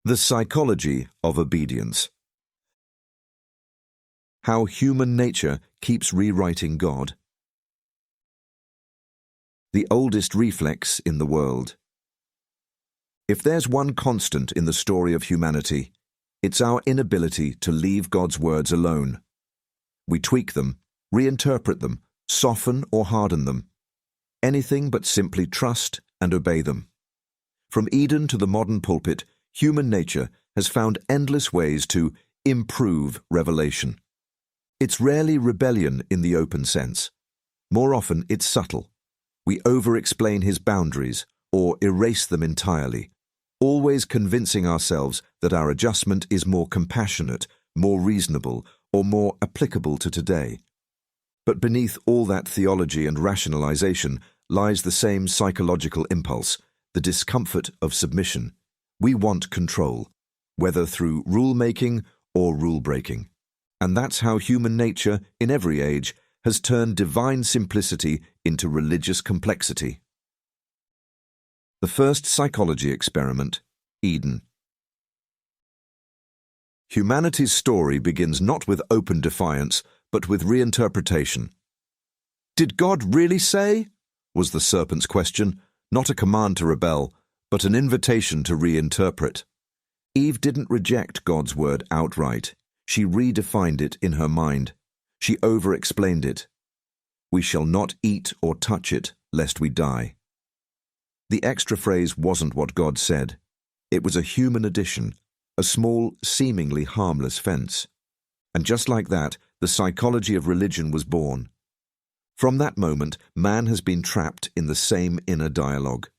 The psychology of obedience. How human nature keeps rewriting God. The oldest reflex in the world. If there's one constant in the story of humanity, it's our inability to leave God's words alone. We tweak them, reinterpret them, soften or harden them. Anything but simply trust and obey them. From Eden to the modern pulpit, human nature has found endless ways to improve revelation. It's rarely rebellion in the open sense. More often it's subtle. We over-explain his boundaries or erase them entirely, always convincing ourselves that our adjustment is more compassionate, more reasonable, or more applicable to today. But beneath all that theology and rationalization lies the same psychological impulse, the discomfort of submission. We want control, whether through rule-making or rule-breaking. And that's how human nature, in every age, has turned divine simplicity into religious complexity. The first psychology experiment, Eden. Humanity's story begins not with open defiance, but with reinterpretation. "Did God really say?" was the serpent's question, not a command to rebel, but an invitation to reinterpret. Eve didn't reject God's word outright. She redefined it in her mind. She over-explained it. "We shall not eat or touch it, lest we die." The extra phrase wasn't what God said. It was a human addition, a small, seemingly harmless fence. And just like that, the psychology of religion was born. From that moment, man has been trapped in the same inner dialogue.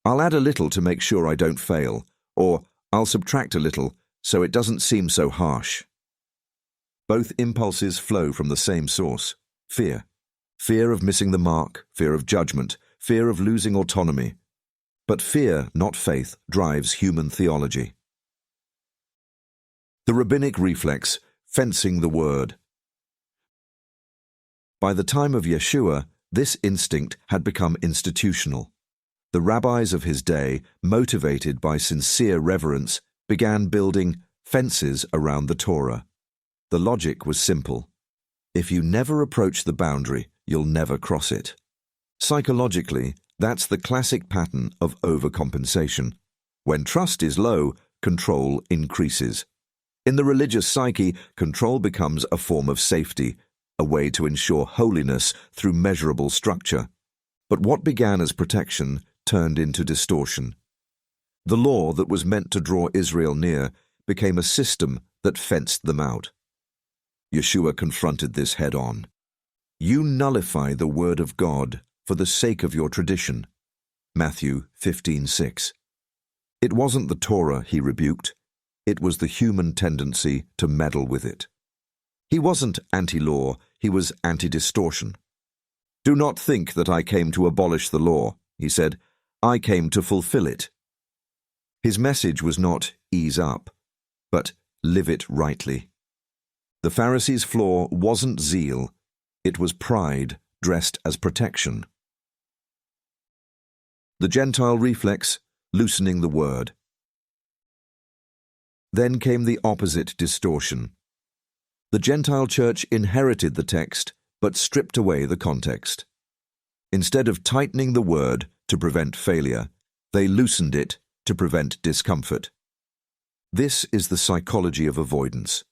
"I'll add a little to make sure I don't fail," or "I'll subtract a little so it doesn't seem so harsh." Both impulses flow from the same source, fear. Fear of missing the mark, fear of judgment, fear of losing autonomy. But fear, not faith, drives human theology. The rabbinic reflex, fencing the word. By the time of Yeshua, this instinct had become institutional. The rabbis of his day, motivated by sincere reverence, began building fences around the Torah. The logic was simple. If you never approach the boundary, you'll never cross it. Psychologically, that's the classic pattern of overcompensation. When trust is low, control increases. In the religious psyche, control becomes a form of safety, a way to ensure holiness through measurable structure. But what began as protection turned into distortion. The law that was meant to draw Israel near became a system that fenced them out. Yeshua confronted this head-on. "You nullify the word of God for the sake of your tradition." Matthew 15:6. It wasn't the Torah he rebuked. It was the human tendency to meddle with it. He wasn't anti-law, he was anti-distortion. "Do not think that I came to abolish the law," he said. "I came to fulfill it." His message was not ease up, but live it rightly. The Pharisees' flaw wasn't zeal, it was pride dressed as protection. The Gentile reflex, loosening the word. Then came the opposite distortion. The Gentile church inherited the text, but stripped away the context. Instead of tightening the word to prevent failure, they loosened it to prevent discomfort. This is the psychology of avoidance,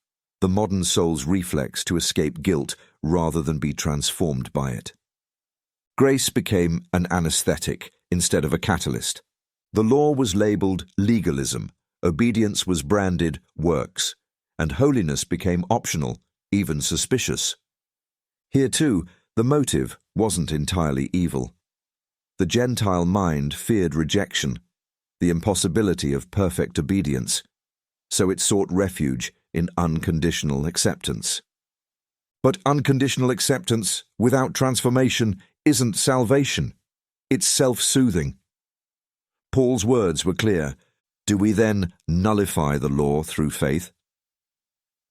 the modern soul's reflex to escape guilt rather than be transformed by it. Grace became an anesthetic instead of a catalyst. The law was labeled legalism, obedience was branded works, and holiness became optional, even suspicious. Here too, the motive wasn't entirely evil. The Gentile mind feared rejection, the impossibility of perfect obedience, so it sought refuge in unconditional acceptance. But unconditional acceptance without transformation isn't salvation. It's self-soothing. Paul's words were clear. Do we then nullify the law through faith?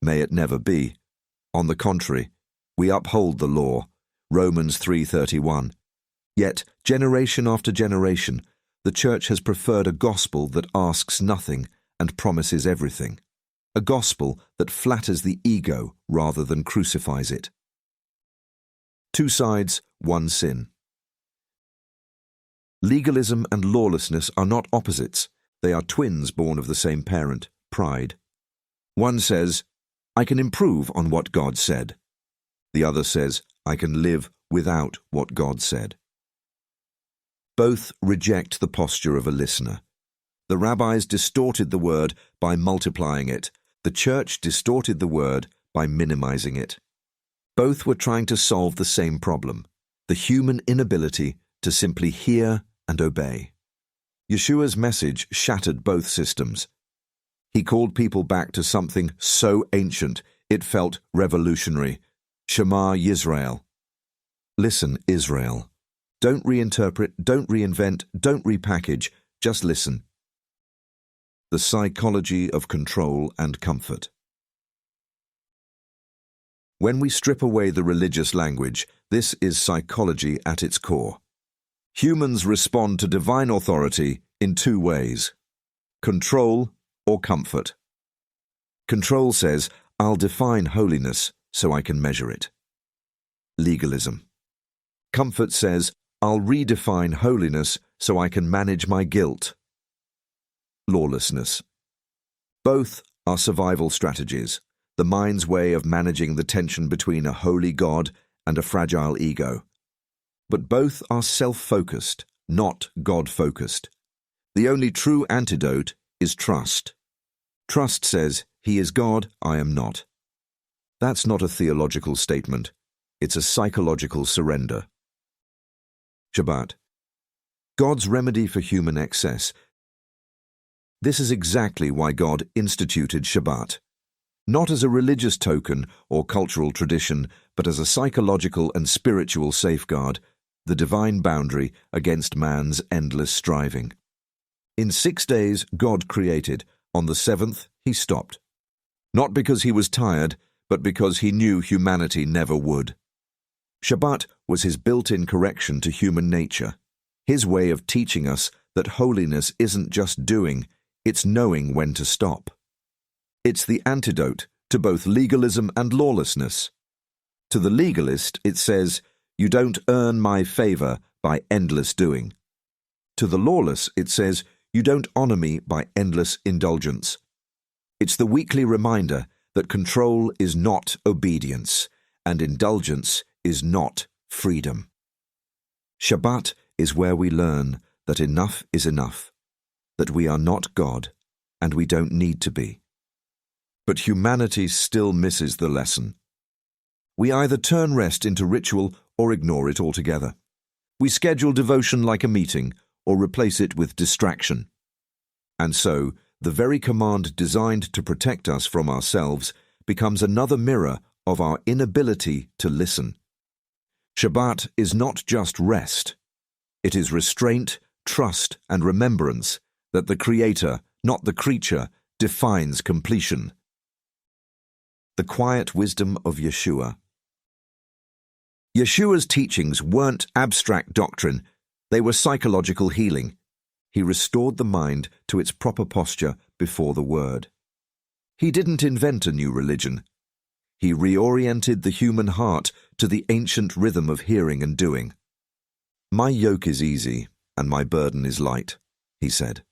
May it never be. On the contrary, we uphold the law. Romans 3:31. Yet, generation after generation, the Church has preferred a gospel that asks nothing and promises everything. A gospel that flatters the ego rather than crucifies it. Two sides, one sin. Legalism and lawlessness are not opposites. They are twins born of the same parent, pride. One says, I can improve on what God said. The other says, I can live without what God said. Both reject the posture of a listener. The rabbis distorted the word by multiplying it. The church distorted the word by minimizing it. Both were trying to solve the same problem, the human inability to simply hear and obey. Yeshua's message shattered both systems. He called people back to something so ancient it felt revolutionary. Shema Yisrael. Listen, Israel. Don't reinterpret, don't reinvent, don't repackage, just listen. The psychology of control and comfort. When we strip away the religious language, this is psychology at its core. Humans respond to divine authority in two ways: control or comfort. Control says, I'll define holiness so I can measure it. Legalism. Comfort says, I'll redefine holiness so I can manage my guilt. Lawlessness. Both are survival strategies, the mind's way of managing the tension between a holy God and a fragile ego. But both are self-focused, not God-focused. The only true antidote is trust. Trust says, He is God, I am not. That's not a theological statement. It's a psychological surrender. Shabbat. God's remedy for human excess. This is exactly why God instituted Shabbat. Not as a religious token or cultural tradition, but as a psychological and spiritual safeguard, the divine boundary against man's endless striving. In 6 days God created. On the seventh He stopped. Not because He was tired, but because He knew humanity never would. Shabbat was His built-in correction to human nature, His way of teaching us that holiness isn't just doing, it's knowing when to stop. It's the antidote to both legalism and lawlessness. To the legalist, it says, you don't earn my favor by endless doing. To the lawless, it says, you don't honor me by endless indulgence. It's the weekly reminder that control is not obedience, and indulgence is not freedom. Shabbat is where we learn that enough is enough, that we are not God, and we don't need to be. But humanity still misses the lesson. We either turn rest into ritual or ignore it altogether. We schedule devotion like a meeting or replace it with distraction. And so, the very command designed to protect us from ourselves becomes another mirror of our inability to listen. Shabbat is not just rest. It is restraint, trust, and remembrance that the Creator, not the creature, defines completion. The quiet wisdom of Yeshua. Yeshua's teachings weren't abstract doctrine, they were psychological healing. He restored the mind to its proper posture before the Word. He didn't invent a new religion. He reoriented the human heart to the ancient rhythm of hearing and doing. My yoke is easy, and my burden is light, he said.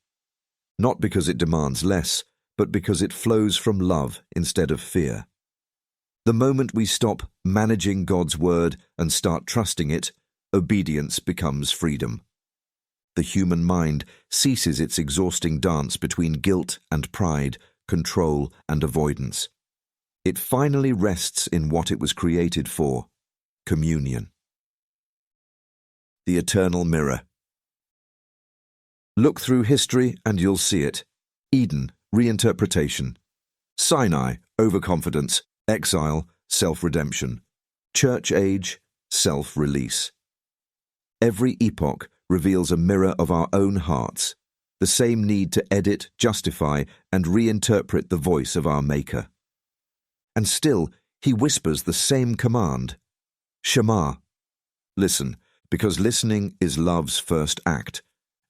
Not because it demands less, but because it flows from love instead of fear. The moment we stop managing God's word and start trusting it, obedience becomes freedom. The human mind ceases its exhausting dance between guilt and pride, control and avoidance. It finally rests in what it was created for, communion. The eternal mirror. Look through history and you'll see it. Eden, reinterpretation. Sinai, overconfidence. Exile, self-redemption. Church age, self-release. Every epoch reveals a mirror of our own hearts, the same need to edit, justify, and reinterpret the voice of our Maker. And still, He whispers the same command. Shema. Listen, because listening is love's first act,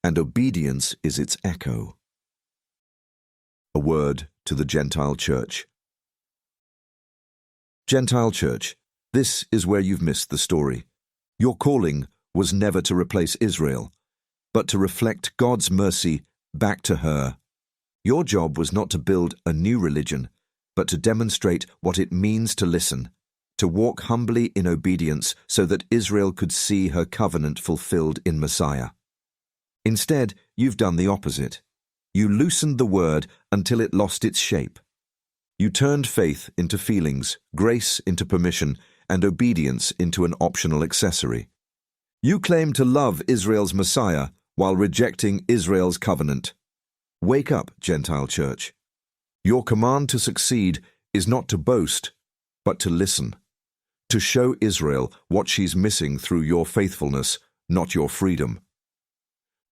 and obedience is its echo. A word to the Gentile church. Gentile church, this is where you've missed the story. Your calling was never to replace Israel, but to reflect God's mercy back to her. Your job was not to build a new religion, but to demonstrate what it means to listen, to walk humbly in obedience so that Israel could see her covenant fulfilled in Messiah. Instead, you've done the opposite. You loosened the word until it lost its shape. You turned faith into feelings, grace into permission, and obedience into an optional accessory. You claim to love Israel's Messiah while rejecting Israel's covenant. Wake up, Gentile church. Your command to succeed is not to boast, but to listen, to show Israel what she's missing through your faithfulness, not your freedom.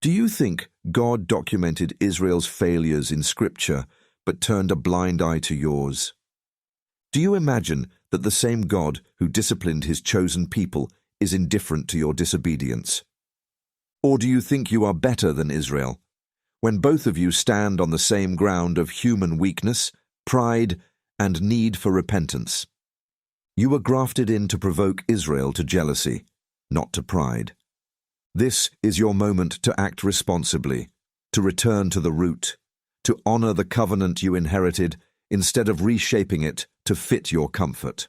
Do you think God documented Israel's failures in Scripture but turned a blind eye to yours? Do you imagine that the same God who disciplined his chosen people is indifferent to your disobedience? Or do you think you are better than Israel, when both of you stand on the same ground of human weakness, pride, and need for repentance? You were grafted in to provoke Israel to jealousy, not to pride. This is your moment to act responsibly, to return to the root, to honor the covenant you inherited instead of reshaping it to fit your comfort.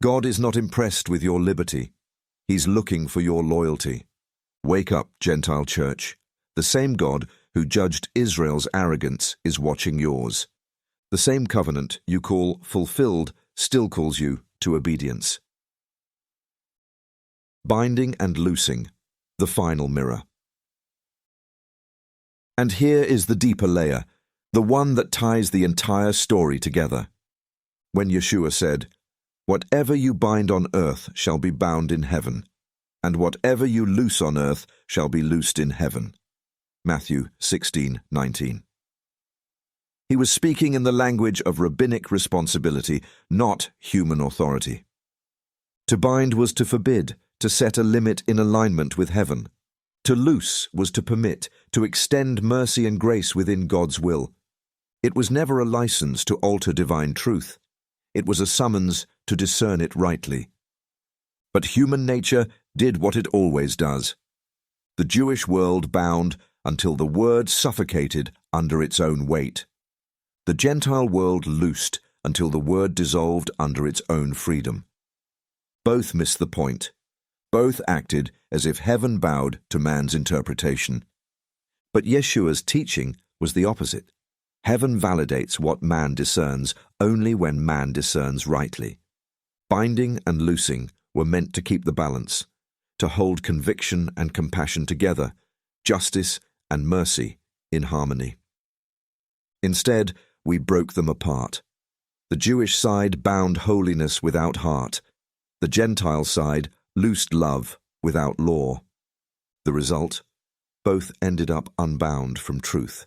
God is not impressed with your liberty. He's looking for your loyalty. Wake up, Gentile church. The same God who judged Israel's arrogance is watching yours. The same covenant you call fulfilled still calls you to obedience. Binding and loosing, the final mirror. And here is the deeper layer, the one that ties the entire story together. When Yeshua said, "Whatever you bind on earth shall be bound in heaven, and whatever you loose on earth shall be loosed in heaven." Matthew 16:19. He was speaking in the language of rabbinic responsibility, not human authority. To bind was to forbid, to set a limit in alignment with heaven. To loose was to permit, to extend mercy and grace within God's will. It was never a license to alter divine truth. It was a summons to discern it rightly. But human nature did what it always does. The Jewish world bound until the word suffocated under its own weight. The Gentile world loosed until the word dissolved under its own freedom. Both missed the point. Both acted as if heaven bowed to man's interpretation. But Yeshua's teaching was the opposite. Heaven validates what man discerns only when man discerns rightly. Binding and loosing were meant to keep the balance, to hold conviction and compassion together, justice and mercy in harmony. Instead, we broke them apart. The Jewish side bound holiness without heart. The Gentile side loosed love without law. The result? Both ended up unbound from truth.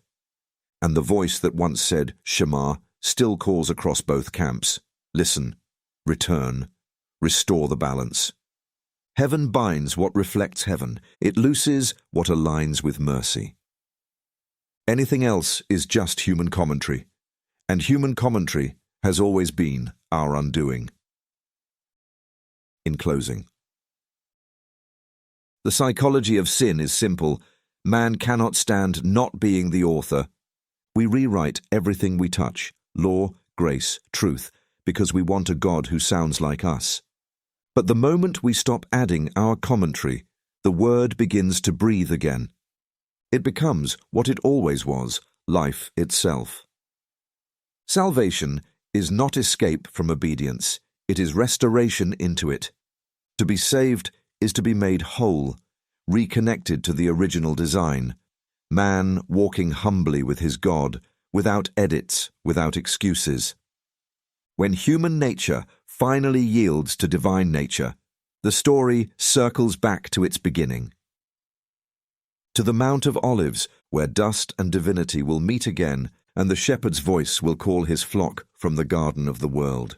And the voice that once said, Shema, still calls across both camps. Listen, return, restore the balance. Heaven binds what reflects heaven. It looses what aligns with mercy. Anything else is just human commentary, and human commentary has always been our undoing. In closing, the psychology of sin is simple. Man cannot stand not being the author. We rewrite everything we touch, law, grace, truth, because we want a God who sounds like us. But the moment we stop adding our commentary, the word begins to breathe again. It becomes what it always was, life itself. Salvation is not escape from obedience, it is restoration into it. To be saved is to be made whole, reconnected to the original design, man walking humbly with his God, without edits, without excuses. When human nature finally yields to divine nature, the story circles back to its beginning. To the Mount of Olives, where dust and divinity will meet again, and the shepherd's voice will call his flock from the garden of the world.